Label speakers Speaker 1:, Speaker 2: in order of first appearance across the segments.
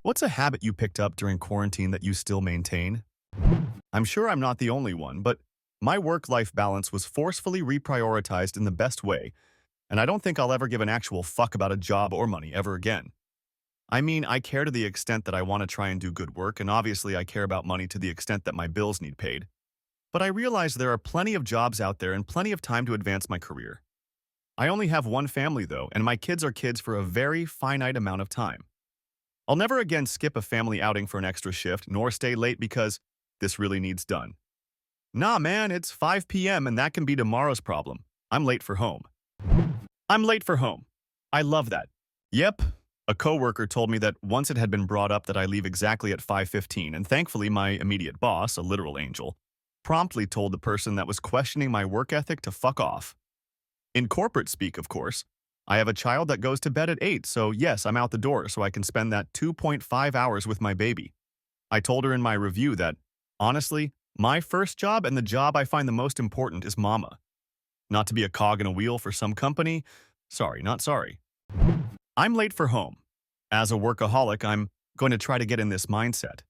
Speaker 1: What's a habit you picked up during quarantine that you still maintain? I'm sure I'm not the only one, but my work-life balance was forcefully reprioritized in the best way, and I don't think I'll ever give an actual fuck about a job or money ever again. I mean, I care to the extent that I want to try and do good work, and obviously I care about money to the extent that my bills need paid. But I realize there are plenty of jobs out there and plenty of time to advance my career. I only have one family, though, and my kids are kids for a very finite amount of time. I'll never again skip a family outing for an extra shift, nor stay late because this really needs done. Nah, man, it's 5 p.m. and that can be tomorrow's problem. I'm late for home. I'm late for home. I love that. Yep. A coworker told me that once it had been brought up that I leave exactly at 5:15, and thankfully my immediate boss, a literal angel, promptly told the person that was questioning my work ethic to fuck off. In corporate speak, of course, I have a child that goes to bed at 8, so yes, I'm out the door so I can spend that 2.5 hours with my baby. I told her in my review that, honestly, my first job and the job I find the most important is mama. Not to be a cog in a wheel for some company. Sorry, not sorry. I'm late for home. As a workaholic, I'm going to try to get in this mindset.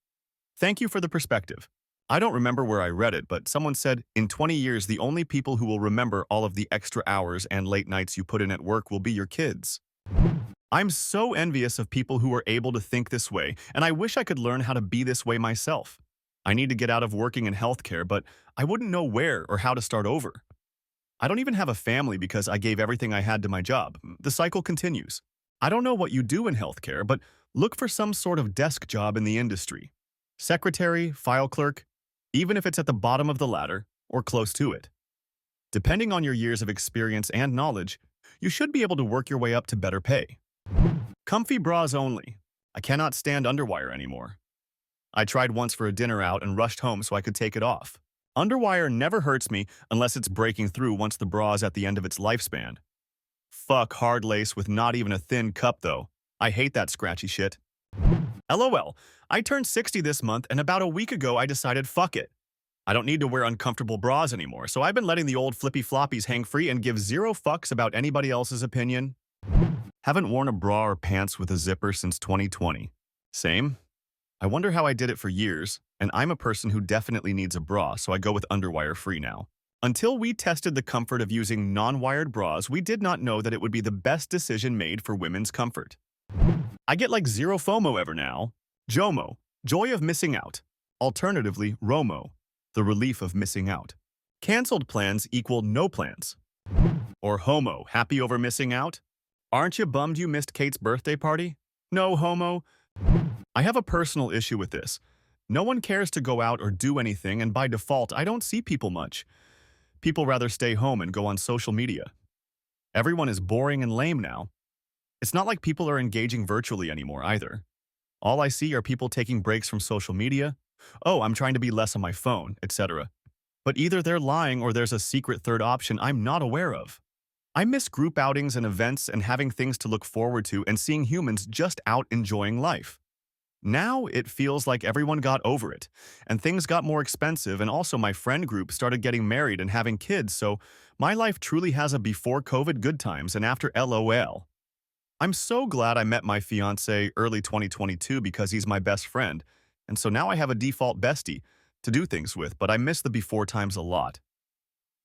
Speaker 1: Thank you for the perspective. I don't remember where I read it, but someone said, in 20 years, the only people who will remember all of the extra hours and late nights you put in at work will be your kids. I'm so envious of people who are able to think this way, and I wish I could learn how to be this way myself. I need to get out of working in healthcare, but I wouldn't know where or how to start over. I don't even have a family because I gave everything I had to my job. The cycle continues. I don't know what you do in healthcare, but look for some sort of desk job in the industry. Secretary, file clerk, even if it's at the bottom of the ladder or close to it. Depending on your years of experience and knowledge, you should be able to work your way up to better pay. Comfy bras only. I cannot stand underwire anymore. I tried once for a dinner out and rushed home so I could take it off. Underwire never hurts me unless it's breaking through once the bra is at the end of its lifespan. Fuck hard lace with not even a thin cup though. I hate that scratchy shit. LOL, I turned 60 this month and about a week ago I decided fuck it. I don't need to wear uncomfortable bras anymore, so I've been letting the old flippy floppies hang free and give zero fucks about anybody else's opinion. Haven't worn a bra or pants with a zipper since 2020. Same. I wonder how I did it for years, and I'm a person who definitely needs a bra, so I go with underwire free now. Until we tested the comfort of using non-wired bras, we did not know that it would be the best decision made for women's comfort. I get like zero FOMO ever now. JOMO, joy of missing out. Alternatively, ROMO, the relief of missing out. Cancelled plans equal no plans. Or HOMO, happy over missing out? Aren't you bummed you missed Kate's birthday party? No homo. I have a personal issue with this. No one cares to go out or do anything, and by default, I don't see people much. People rather stay home and go on social media. Everyone is boring and lame now. It's not like people are engaging virtually anymore either. All I see are people taking breaks from social media. Oh, I'm trying to be less on my phone, etc. But either they're lying or there's a secret third option I'm not aware of. I miss group outings and events and having things to look forward to and seeing humans just out enjoying life. Now it feels like everyone got over it, and things got more expensive, and also my friend group started getting married and having kids, so my life truly has a before COVID good times and after LOL. I'm so glad I met my fiancé early 2022 because he's my best friend, and so now I have a default bestie to do things with, but I miss the before times a lot.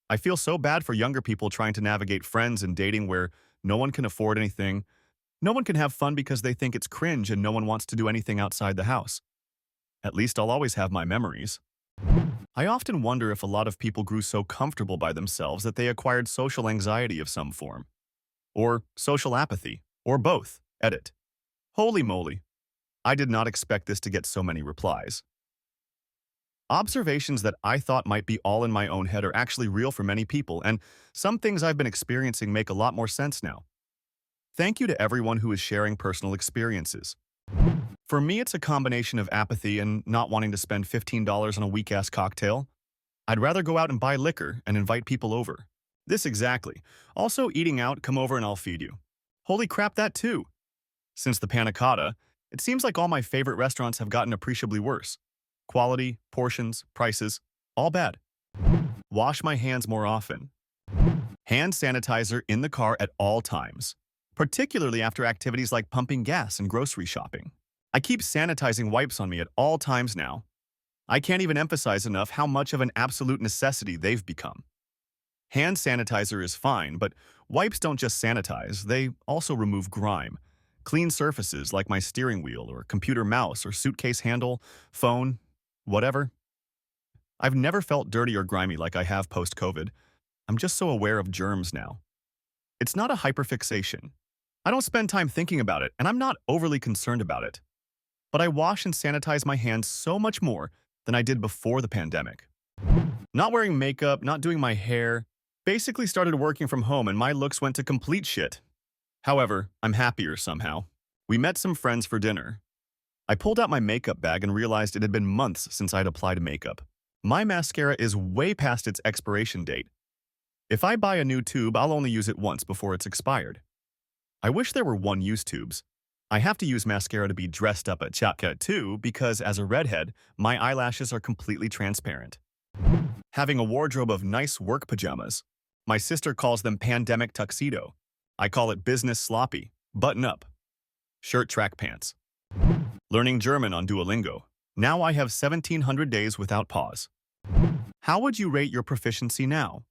Speaker 1: I feel so bad for younger people trying to navigate friends and dating where no one can afford anything. No one can have fun because they think it's cringe and no one wants to do anything outside the house. At least I'll always have my memories. I often wonder if a lot of people grew so comfortable by themselves that they acquired social anxiety of some form. Or social apathy. Or both. Edit. Holy moly. I did not expect this to get so many replies. Observations that I thought might be all in my own head are actually real for many people, and some things I've been experiencing make a lot more sense now. Thank you to everyone who is sharing personal experiences. For me, it's a combination of apathy and not wanting to spend $15 on a weak-ass cocktail. I'd rather go out and buy liquor and invite people over. This exactly. Also, eating out, come over and I'll feed you. Holy crap, that too. Since the panna cotta, it seems like all my favorite restaurants have gotten appreciably worse. Quality, portions, prices, all bad. Wash my hands more often. Hand sanitizer in the car at all times, particularly after activities like pumping gas and grocery shopping. I keep sanitizing wipes on me at all times now. I can't even emphasize enough how much of an absolute necessity they've become. Hand sanitizer is fine, but wipes don't just sanitize, they also remove grime. Clean surfaces like my steering wheel or computer mouse or suitcase handle, phone, whatever. I've never felt dirty or grimy like I have post-COVID. I'm just so aware of germs now. It's not a hyperfixation. I don't spend time thinking about it, and I'm not overly concerned about it. But I wash and sanitize my hands so much more than I did before the pandemic. Not wearing makeup, not doing my hair, basically started working from home and my looks went to complete shit. However, I'm happier somehow. We met some friends for dinner. I pulled out my makeup bag and realized it had been months since I'd applied makeup. My mascara is way past its expiration date. If I buy a new tube, I'll only use it once before it's expired. I wish there were one-use tubes. I have to use mascara to be dressed up at Chapcat too because as a redhead, my eyelashes are completely transparent. Having a wardrobe of nice work pajamas. My sister calls them pandemic tuxedo. I call it business sloppy, button up, shirt track pants. Learning German on Duolingo. Now I have 1,700 days without pause. How would you rate your proficiency now?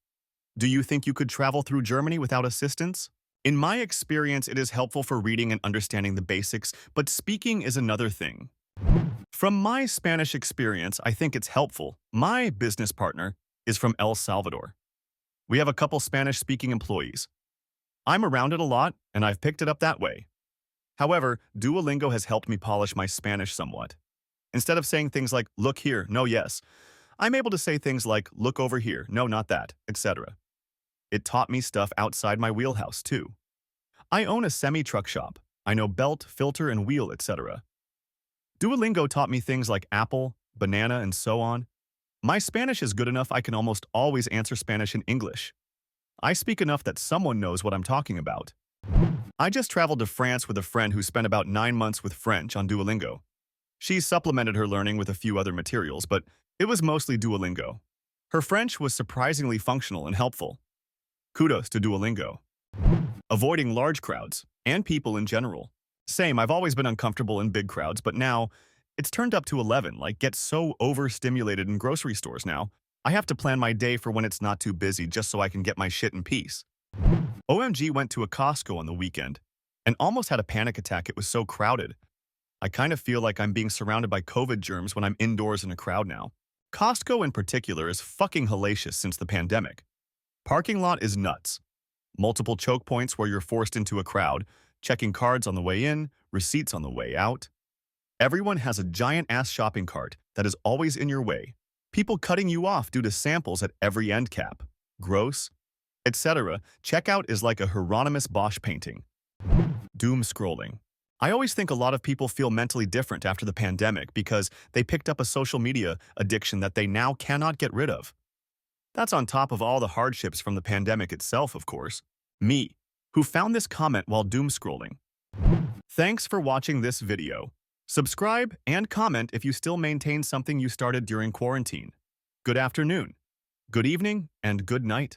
Speaker 1: Do you think you could travel through Germany without assistance? In my experience, it is helpful for reading and understanding the basics, but speaking is another thing. From my Spanish experience, I think it's helpful. My business partner is from El Salvador. We have a couple Spanish-speaking employees. I'm around it a lot, and I've picked it up that way. However, Duolingo has helped me polish my Spanish somewhat. Instead of saying things like, look here, no, yes, I'm able to say things like, look over here, no, not that, etc. It taught me stuff outside my wheelhouse, too. I own a semi-truck shop. I know belt, filter, and wheel, etc. Duolingo taught me things like apple, banana, and so on. My Spanish is good enough I can almost always answer Spanish in English. I speak enough that someone knows what I'm talking about. I just traveled to France with a friend who spent about 9 months with French on Duolingo. She supplemented her learning with a few other materials, but it was mostly Duolingo. Her French was surprisingly functional and helpful. Kudos to Duolingo. Avoiding large crowds, and people in general. Same, I've always been uncomfortable in big crowds, but now, it's turned up to 11, like get so overstimulated in grocery stores now. I have to plan my day for when it's not too busy just so I can get my shit in peace. OMG went to a Costco on the weekend, and almost had a panic attack, it was so crowded. I kind of feel like I'm being surrounded by COVID germs when I'm indoors in a crowd now. Costco in particular is fucking hellacious since the pandemic. Parking lot is nuts. Multiple choke points where you're forced into a crowd, checking cards on the way in, receipts on the way out. Everyone has a giant-ass shopping cart that is always in your way. People cutting you off due to samples at every end cap. Gross, etc. Checkout is like a Hieronymus Bosch painting. Doomscrolling. I always think a lot of people feel mentally different after the pandemic because they picked up a social media addiction that they now cannot get rid of. That's on top of all the hardships from the pandemic itself, of course. Me, who found this comment while doomscrolling. Thanks for watching this video. Subscribe and comment if you still maintain something you started during quarantine. Good afternoon, good evening, and good night.